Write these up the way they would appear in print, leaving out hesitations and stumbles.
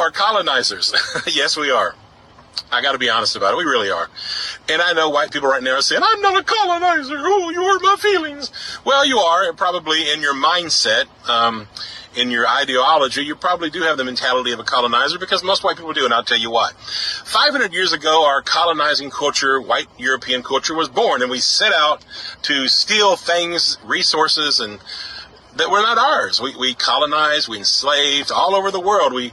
are colonizers. Yes, we are. I got to be honest about it. We really are. And I know white people right now are saying, I'm not a colonizer. Oh, you hurt my feelings. Well, you are, and probably in your mindset, in your ideology, you probably do have the mentality of a colonizer, because most white people do, and I'll tell you why. 500 years ago, our colonizing culture, white European culture, was born, and we set out to steal things, resources, and that were not ours. We colonized, we enslaved all over the world. We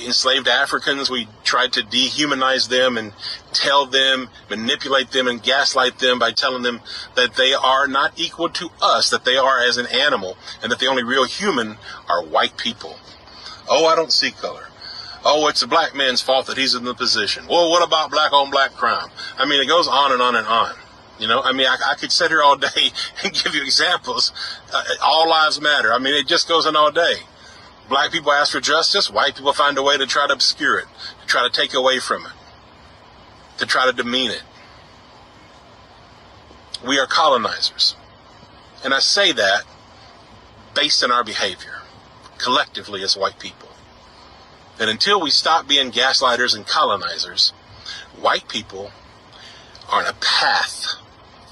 enslaved Africans. We tried to dehumanize them and tell them, manipulate them, and gaslight them by telling them that they are not equal to us, that they are as an animal, and that the only real human are white people. Oh, I don't see color. Oh, it's a black man's fault that he's in the position. Well, what about black on black crime? I mean, it goes on and on and on. You know, I mean, I could sit here all day and give you examples. All lives matter. I mean, it just goes on all day. Black people ask for justice. White people find a way to try to obscure it, to try to take away from it, to try to demean it. We are colonizers. And I say that based on our behavior, collectively as white people. And until we stop being gaslighters and colonizers, white people are on a path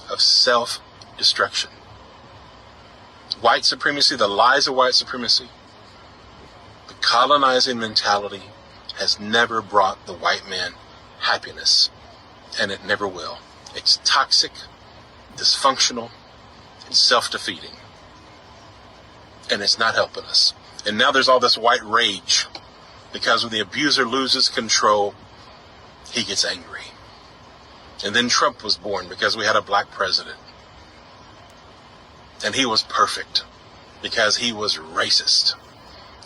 of self-destruction. White supremacy, the lies of white supremacy, colonizing mentality has never brought the white man happiness, and it never will. It's toxic, dysfunctional, and self-defeating, and it's not helping us. And now there's all this white rage, because when the abuser loses control, he gets angry. And then Trump was born because we had a black president, and he was perfect because he was racist.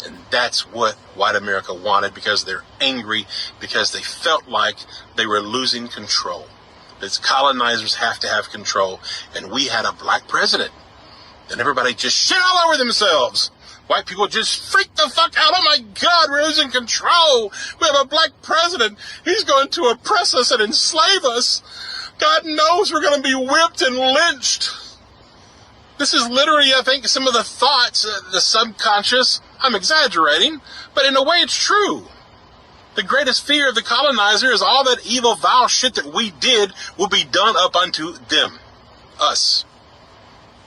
And that's what white America wanted, because they're angry, because they felt like they were losing control. Because colonizers have to have control. And we had a black president. And everybody just shit all over themselves. White people just freak the fuck out. Oh my God, we're losing control. We have a black president. He's going to oppress us and enslave us. God knows we're going to be whipped and lynched. This is literally, I think, some of the thoughts, the subconscious. I'm exaggerating, but in a way it's true. The greatest fear of the colonizer is all that evil, vile shit that we did will be done up unto them, us.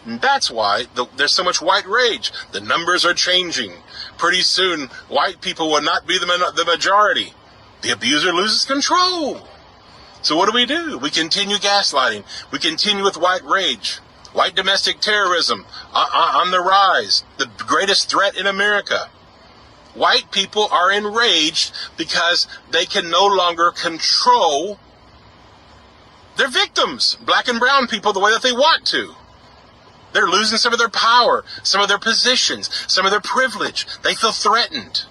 And that's why there's so much white rage. The numbers are changing. Pretty soon, white people will not be the majority. The abuser loses control. So what do? We continue gaslighting. We continue with white rage. White domestic terrorism on the rise, the greatest threat in America. White people are enraged because they can no longer control their victims, black and brown people, the way that they want to. They're losing some of their power, some of their positions, some of their privilege. They feel threatened.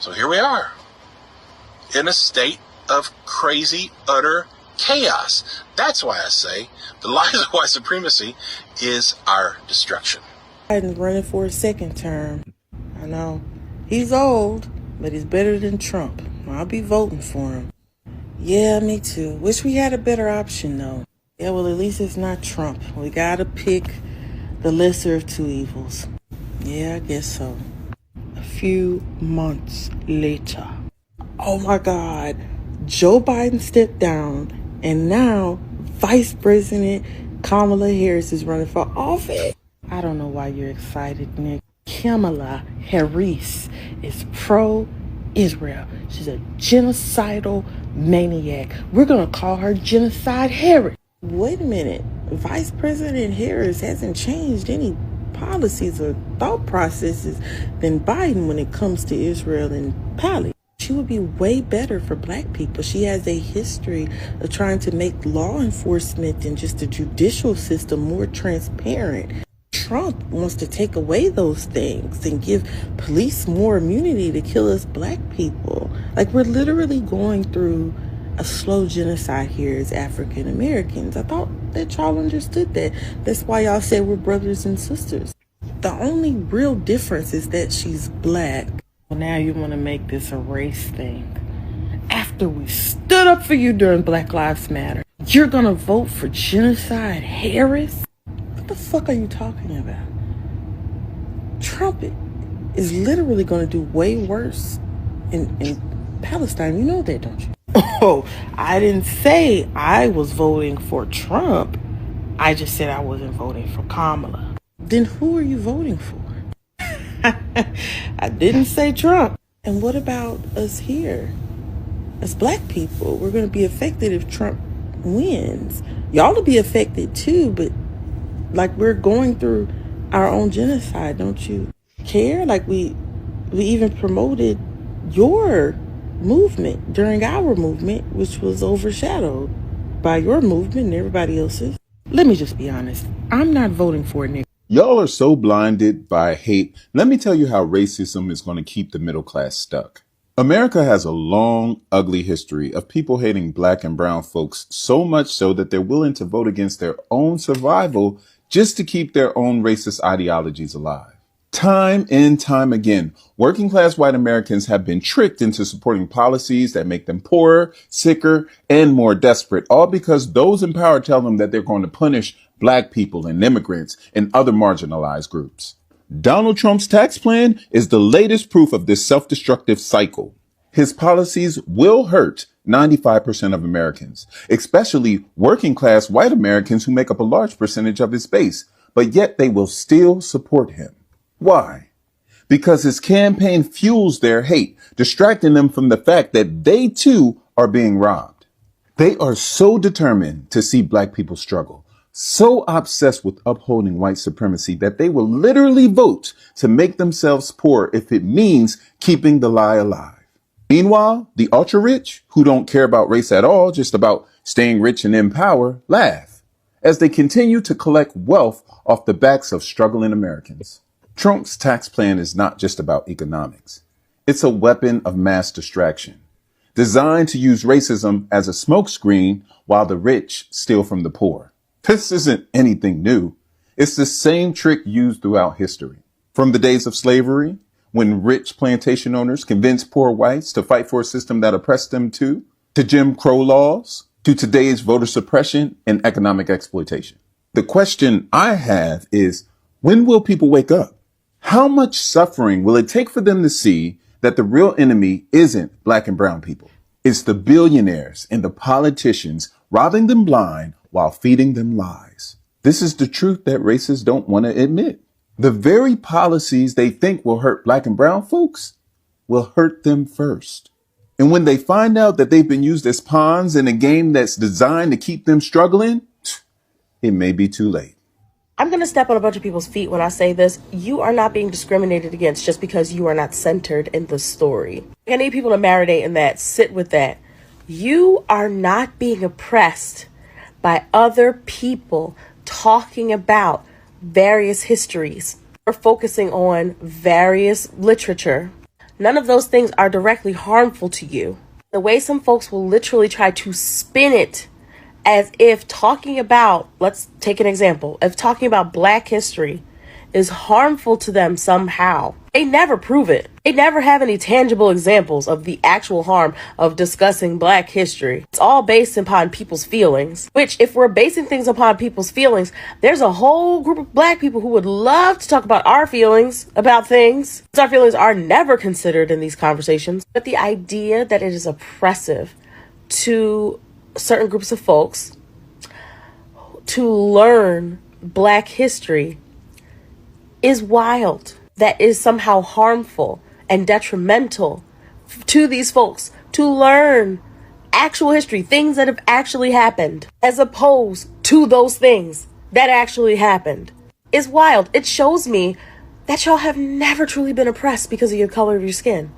So here we are, in a state of crazy, utter chaos. That's why I say the lies of white supremacy is our destruction. Biden's running for a second term. I know he's old, but he's better than Trump. I'll be voting for him. Yeah, me too. Wish we had a better option though. Yeah, well, at least it's not Trump. We gotta pick the lesser of two evils. Yeah, I guess so. A few months later. Oh my God. Joe Biden stepped down, and now Vice President Kamala Harris is running for office. I don't know why you're excited, Nick. Kamala Harris is pro-Israel. She's a genocidal maniac. We're going to call her Genocide Harris. Wait a minute. Vice President Harris hasn't changed any policies or thought processes than Biden when it comes to Israel and Palestine. She would be way better for black people. She has a history of trying to make law enforcement and just the judicial system more transparent. Trump wants to take away those things and give police more immunity to kill us black people. Like, we're literally going through a slow genocide here as African Americans. I thought that y'all understood that. That's why y'all said we're brothers and sisters. The only real difference is that she's black. Well, now you want to make this a race thing. After we stood up for you during Black Lives Matter, you're going to vote for Genocide Harris? What the fuck are you talking about? Trump is literally going to do way worse in Palestine. You know that, don't you? Oh, I didn't say I was voting for Trump. I just said I wasn't voting for Kamala. Then who are you voting for? I didn't say Trump. And what about us here? As black people, we're going to be affected if Trump wins. Y'all will be affected too, but like we're going through our own genocide. Don't you care? Like we even promoted your movement during our movement, which was overshadowed by your movement and everybody else's. Let me just be honest. I'm not voting for a nigga. Y'all are so blinded by hate. Let me tell you how racism is going to keep the middle class stuck. America has a long, ugly history of people hating black and brown folks, so much so that they're willing to vote against their own survival just to keep their own racist ideologies alive. Time and time again, working class white Americans have been tricked into supporting policies that make them poorer, sicker, and more desperate, all because those in power tell them that they're going to punish black people and immigrants and other marginalized groups. Donald Trump's tax plan is the latest proof of this self-destructive cycle. His policies will hurt 95% of Americans, especially working class white Americans who make up a large percentage of his base, but yet they will still support him. Why? Because his campaign fuels their hate, distracting them from the fact that they too are being robbed. They are so determined to see black people struggle, so obsessed with upholding white supremacy that they will literally vote to make themselves poor if it means keeping the lie alive. Meanwhile, the ultra rich, who don't care about race at all, just about staying rich and in power, laugh as they continue to collect wealth off the backs of struggling Americans. Trump's tax plan is not just about economics. It's a weapon of mass distraction, designed to use racism as a smokescreen while the rich steal from the poor. This isn't anything new. It's the same trick used throughout history. From the days of slavery, when rich plantation owners convinced poor whites to fight for a system that oppressed them to Jim Crow laws, to today's voter suppression and economic exploitation. The question I have is, when will people wake up? How much suffering will it take for them to see that the real enemy isn't black and brown people? It's the billionaires and the politicians robbing them blind while feeding them lies. This is the truth that racists don't want to admit. The very policies they think will hurt black and brown folks will hurt them first. And when they find out that they've been used as pawns in a game that's designed to keep them struggling, it may be too late. I'm going to step on a bunch of people's feet when I say this. You are not being discriminated against just because you are not centered in the story. I need people to marinate in that, sit with that. You are not being oppressed by other people talking about various histories or focusing on various literature. None of those things are directly harmful to you. The way some folks will literally try to spin it as if talking about, let's take an example, if talking about black history is harmful to them somehow. They never prove it. They never have any tangible examples of the actual harm of discussing black history. It's all based upon people's feelings, which if we're basing things upon people's feelings, there's a whole group of black people who would love to talk about our feelings about things. Our feelings are never considered in these conversations, but the idea that it is oppressive to certain groups of folks to learn black history is wild. That is somehow harmful and detrimental to these folks to learn actual history, things that have actually happened, as opposed to those things that actually happened, is wild. It shows me that y'all have never truly been oppressed because of your color of your skin.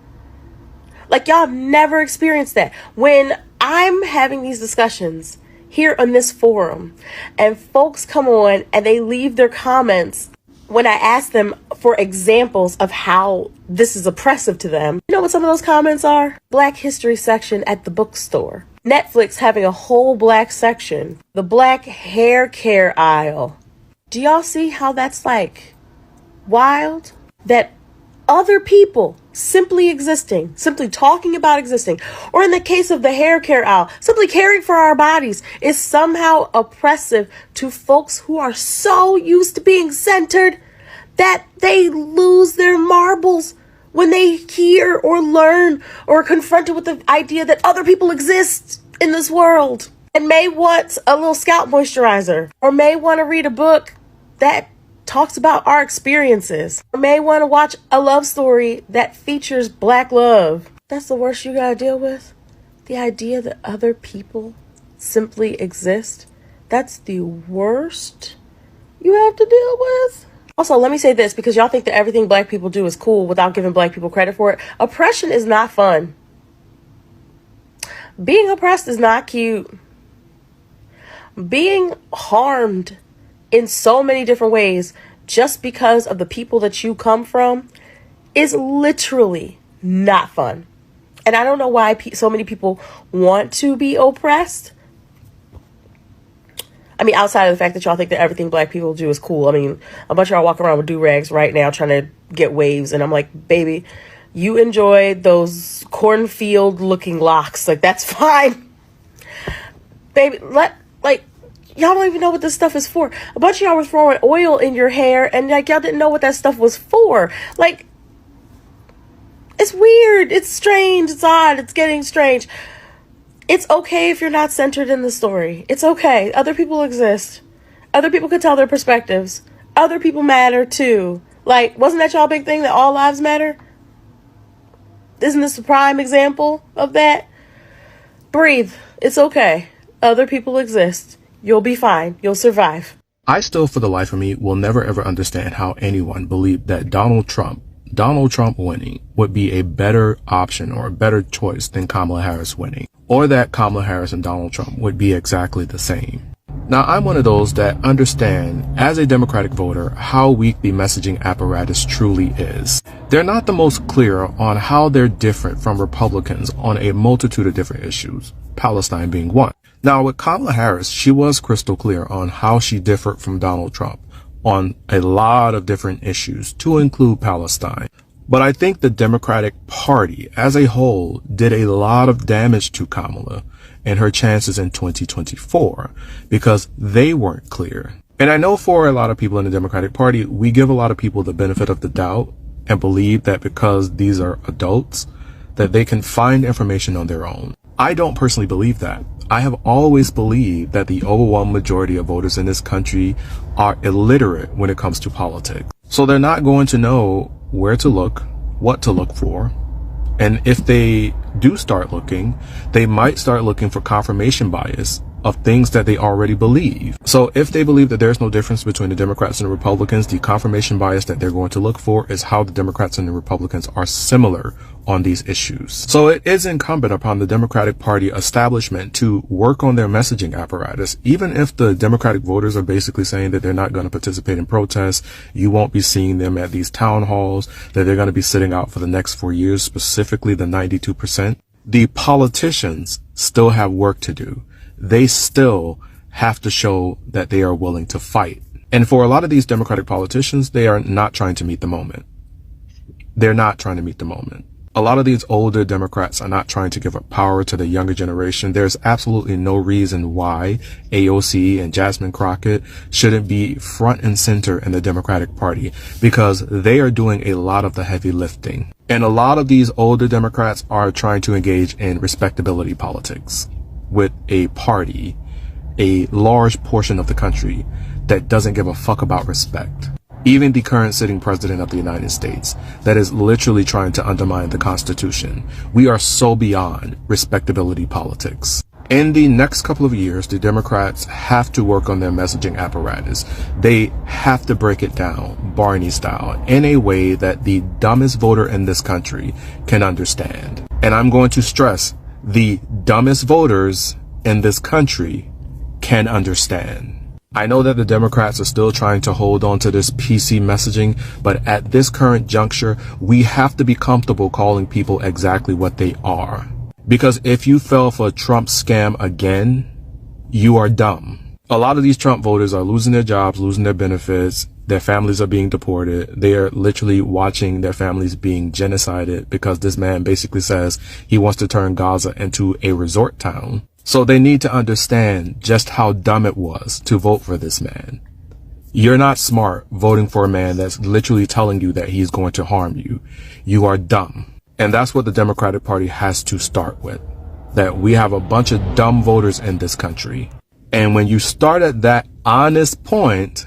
Like, y'all have never experienced that. When I'm having these discussions here on this forum and folks come on and they leave their comments when I ask them for examples of how this is oppressive to them, you know what some of those comments are? Black history section at the bookstore. Netflix having a whole black section. The black hair care aisle. Do y'all see how that's like wild? That other people simply existing, simply talking about existing, or in the case of the hair care aisle, simply caring for our bodies is somehow oppressive to folks who are so used to being centered that they lose their marbles when they hear or learn or are confronted with the idea that other people exist in this world and may want a little scalp moisturizer or may want to read a book that talks about our experiences or may want to watch a love story that features Black love. That's the worst you gotta deal with. The idea that other people simply exist. That's the worst you have to deal with. Also, let me say this, because y'all think that everything Black people do is cool without giving Black people credit for it. Oppression is not fun. Being oppressed is not cute. Being harmed in so many different ways just because of the people that you come from is literally not fun. And I don't know why so many people want to be oppressed. I mean, outside of the fact that y'all think that everything Black people do is cool. I mean, a bunch of y'all walk around with do-rags right now trying to get waves. And I'm like, baby, you enjoy those cornfield looking locks. Like, that's fine. Baby, y'all don't even know what this stuff is for. A bunch of y'all were throwing oil in your hair and like y'all didn't know what that stuff was for. Like, it's weird. It's strange. It's odd. It's getting strange. It's okay if you're not centered in the story. It's okay. Other people exist. Other people could tell their perspectives. Other people matter too. Like, wasn't that y'all big thing that all lives matter? Isn't this a prime example of that? Breathe. It's okay. Other people exist. You'll be fine. You'll survive. I still, for the life of me, will never ever understand how anyone believed that Donald Trump winning would be a better option or a better choice than Kamala Harris winning, or that Kamala Harris and Donald Trump would be exactly the same. Now, I'm one of those that understand, as a Democratic voter, how weak the messaging apparatus truly is. They're not the most clear on how they're different from Republicans on a multitude of different issues, Palestine being one. Now, with Kamala Harris, she was crystal clear on how she differed from Donald Trump on a lot of different issues, to include Palestine. But I think the Democratic Party as a whole did a lot of damage to Kamala and her chances in 2024 because they weren't clear. And I know for a lot of people in the Democratic Party, we give a lot of people the benefit of the doubt and believe that because these are adults, that they can find information on their own. I don't personally believe that. I have always believed that the overwhelming majority of voters in this country are illiterate when it comes to politics. So they're not going to know where to look, what to look for. And if they do start looking, they might start looking for confirmation bias of things that they already believe. So if they believe that there's no difference between the Democrats and the Republicans, the confirmation bias that they're going to look for is how the Democrats and the Republicans are similar on these issues. So it is incumbent upon the Democratic Party establishment to work on their messaging apparatus. Even if the Democratic voters are basically saying that they're not going to participate in protests, you won't be seeing them at these town halls, that they're going to be sitting out for the next 4 years, specifically the 92%. The politicians still have work to do. They still have to show that they are willing to fight. And for a lot of these Democratic politicians, they are not trying to meet the moment. They're not trying to meet the moment. A lot of these older Democrats are not trying to give up power to the younger generation. There's absolutely no reason why AOC and Jasmine Crockett shouldn't be front and center in the Democratic Party, because they are doing a lot of the heavy lifting. And a lot of these older Democrats are trying to engage in respectability politics with a party, a large portion of the country that doesn't give a fuck about respect. Even the current sitting president of the United States that is literally trying to undermine the Constitution. We are so beyond respectability politics. In the next couple of years, the Democrats have to work on their messaging apparatus. They have to break it down, Barney style, in a way that the dumbest voter in this country can understand. And I'm going to stress, the dumbest voters in this country can understand. I know that the Democrats are still trying to hold on to this PC messaging, but at this current juncture, we have to be comfortable calling people exactly what they are. Because if you fell for a Trump scam again, you are dumb. A lot of these Trump voters are losing their jobs, losing their benefits. Their families are being deported. They are literally watching their families being genocided because this man basically says he wants to turn Gaza into a resort town. So they need to understand just how dumb it was to vote for this man. You're not smart voting for a man that's literally telling you that he's going to harm you. You are dumb. And that's what the Democratic Party has to start with. That we have a bunch of dumb voters in this country. And when you start at that honest point,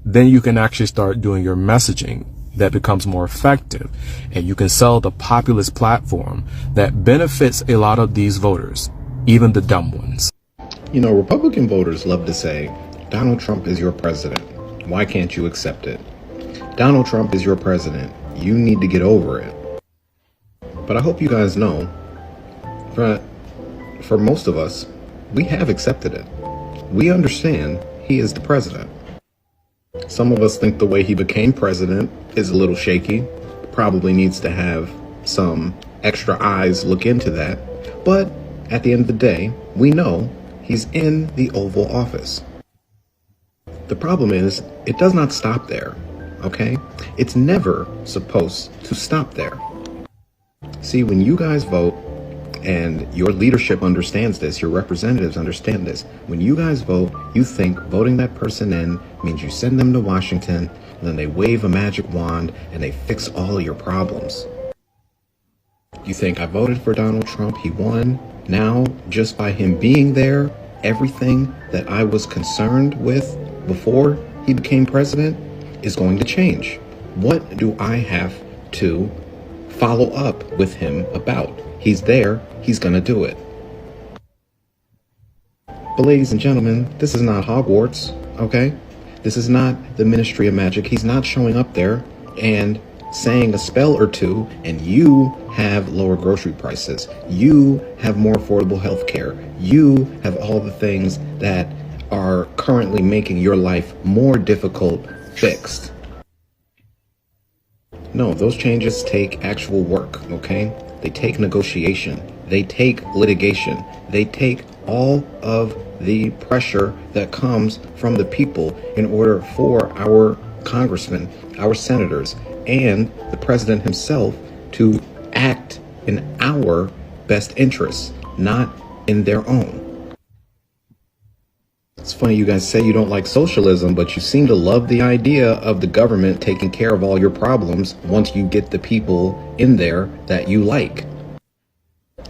then you can actually start doing your messaging that becomes more effective. And you can sell the populist platform that benefits a lot of these voters, even the dumb ones. You know, Republican voters love to say, Donald Trump is your president. Why can't you accept it? Donald Trump is your president. You need to get over it. But I hope you guys know, for most of us, we have accepted it. We understand he is the president. Some of us think the way he became president is a little shaky. Probably needs to have some extra eyes look into that. But at the end of the day, we know he's in the Oval Office. The problem is, it does not stop there, okay? It's never supposed to stop there. See, when you guys vote, and your leadership understands this, your representatives understand this, when you guys vote, you think voting that person in means you send them to Washington, and then they wave a magic wand, and they fix all of your problems. You think, I voted for Donald Trump, he won. Now, just by him being there, everything that I was concerned with before he became president is going to change. What do I have to follow up with him about? He's there, he's gonna do it. But ladies and gentlemen, this is not Hogwarts, okay? This is not the Ministry of Magic. He's not showing up there and saying a spell or two, and you have lower grocery prices. You have more affordable health care. You have all the things that are currently making your life more difficult fixed. No, those changes take actual work, okay? They take negotiation. They take litigation. They take all of the pressure that comes from the people in order for our congressmen, our senators, and the president himself to act in our best interests, not in their own. It's funny you guys say you don't like socialism, but you seem to love the idea of the government taking care of all your problems once you get the people in there that you like.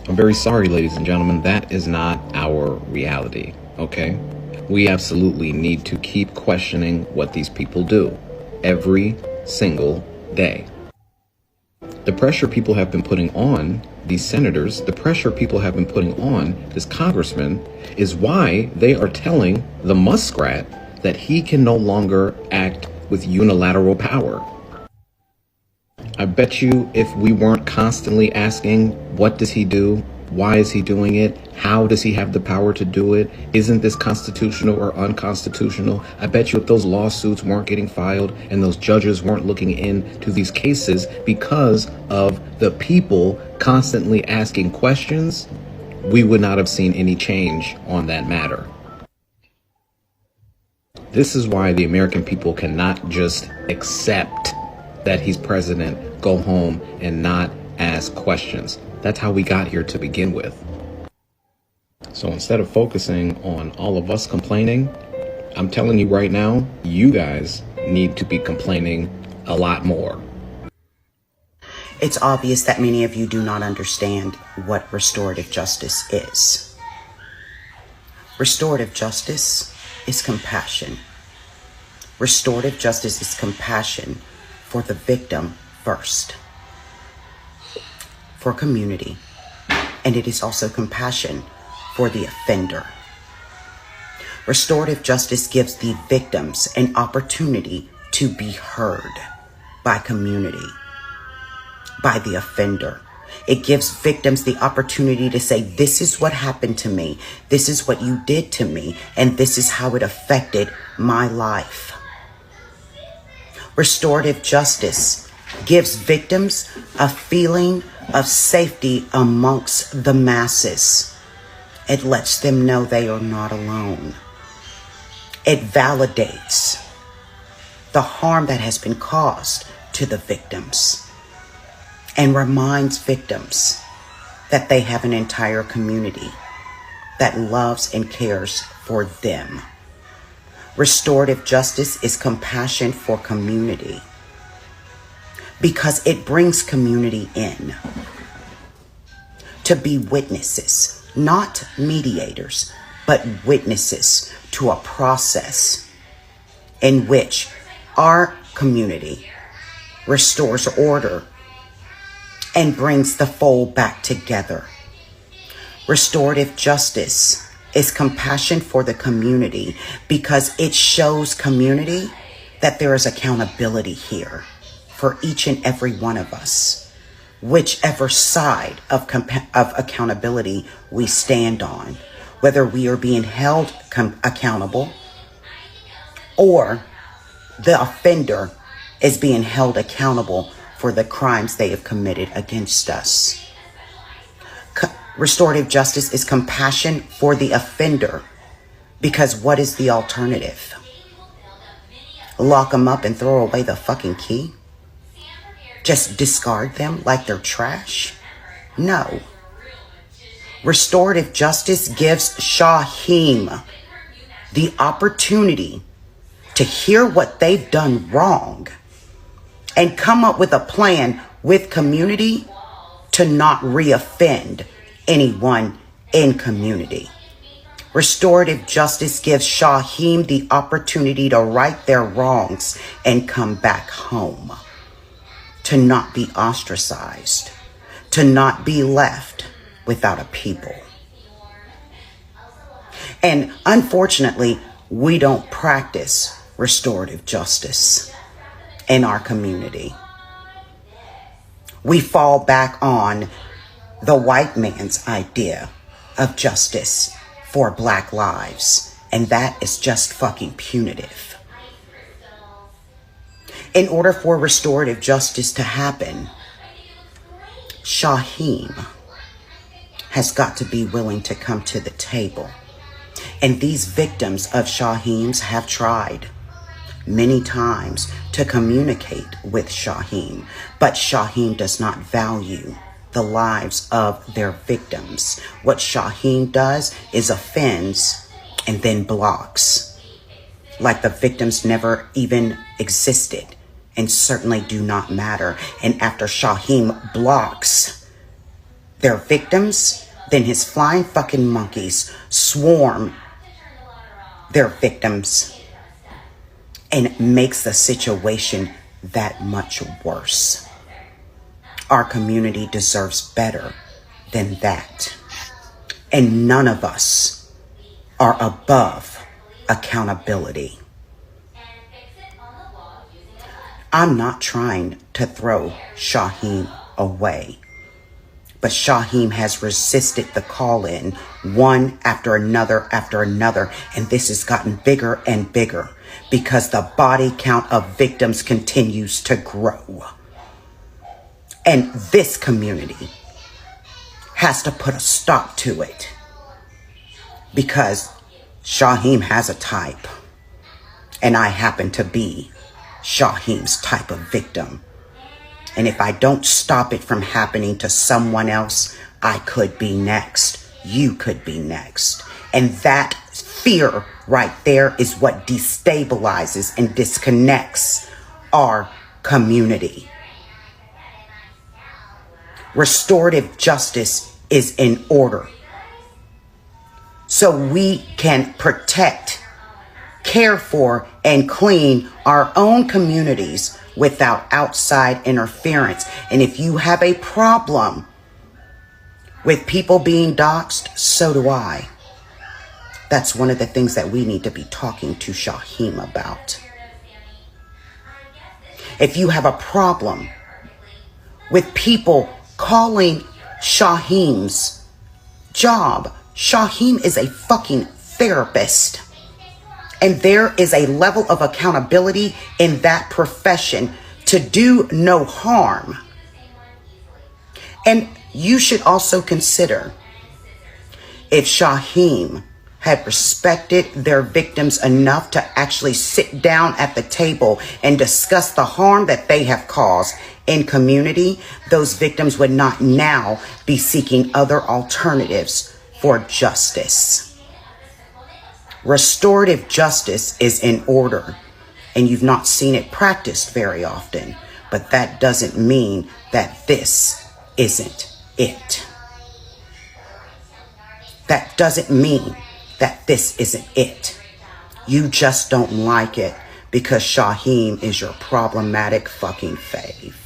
I'm very sorry, ladies and gentlemen, that is not our reality, okay? We absolutely need to keep questioning what these people do every single day. The pressure people have been putting on these senators, the pressure people have been putting on this congressman is why they are telling the muskrat that he can no longer act with unilateral power. I bet you if we weren't constantly asking, what does he do? Why is he doing it? How does he have the power to do it? Isn't this constitutional or unconstitutional? I bet you if those lawsuits weren't getting filed and those judges weren't looking into these cases because of the people constantly asking questions, we would not have seen any change on that matter. This is why the American people cannot just accept that he's president, go home and not ask questions. That's how we got here to begin with. So instead of focusing on all of us complaining, I'm telling you right now, you guys need to be complaining a lot more. It's obvious that many of you do not understand what restorative justice is. Restorative justice is compassion. Restorative justice is compassion for the victim first, for community, and it is also compassion for the offender. Restorative justice gives the victims an opportunity to be heard by community, by the offender. It gives victims the opportunity to say, this is what happened to me, this is what you did to me, and this is how it affected my life. Restorative justice gives victims a feeling of safety amongst the masses. It lets them know they are not alone. It validates the harm that has been caused to the victims and reminds victims that they have an entire community that loves and cares for them. Restorative justice is compassion for community because it brings community in to be witnesses, not mediators, but witnesses to a process in which our community restores order and brings the fold back together. Restorative justice is compassion for the community because it shows community that there is accountability here for each and every one of us, whichever side of accountability we stand on, whether we are being held accountable or the offender is being held accountable for the crimes they have committed against us. Restorative justice is compassion for the offender because what is the alternative? Lock them up and throw away the fucking key? Just discard them like they're trash? No. Restorative justice gives Shaheem the opportunity to hear what they've done wrong and come up with a plan with community to not reoffend anyone in community. Restorative justice gives Shaheem the opportunity to right their wrongs and come back home, to not be ostracized, to not be left without a people. And unfortunately, we don't practice restorative justice in our community. We fall back on the white man's idea of justice for Black lives, and that is just fucking punitive. In order for restorative justice to happen, Shaheem has got to be willing to come to the table. And these victims of Shaheem's have tried many times to communicate with Shaheem, but Shaheem does not value the lives of their victims. What Shaheem does is offends and then blocks, like the victims never even existed and certainly do not matter. And after Shaheem blocks their victims, then his flying fucking monkeys swarm their victims and makes the situation that much worse. Our community deserves better than that. And none of us are above accountability. I'm not trying to throw Shaheem away, but Shaheem has resisted the call-in one after another, and this has gotten bigger and bigger because the body count of victims continues to grow. And this community has to put a stop to it because Shaheem has a type, and I happen to be Shaheem's type of victim. And if I don't stop it from happening to someone else, I could be next. You could be next. And that fear right there is what destabilizes and disconnects our community. Restorative justice is in order so we can protect, care for, and clean our own communities without outside interference. And if you have a problem with people being doxxed, so do I. That's one of the things that we need to be talking to Shaheem about. If you have a problem with people calling Shaheem's job, Shaheem is a fucking therapist. And there is a level of accountability in that profession to do no harm. And you should also consider if Shaheem had respected their victims enough to actually sit down at the table and discuss the harm that they have caused in community, those victims would not now be seeking other alternatives for justice. Restorative justice is in order, and you've not seen it practiced very often, but that doesn't mean that this isn't it. That doesn't mean that this isn't it. You just don't like it because Shaheem is your problematic fucking fave.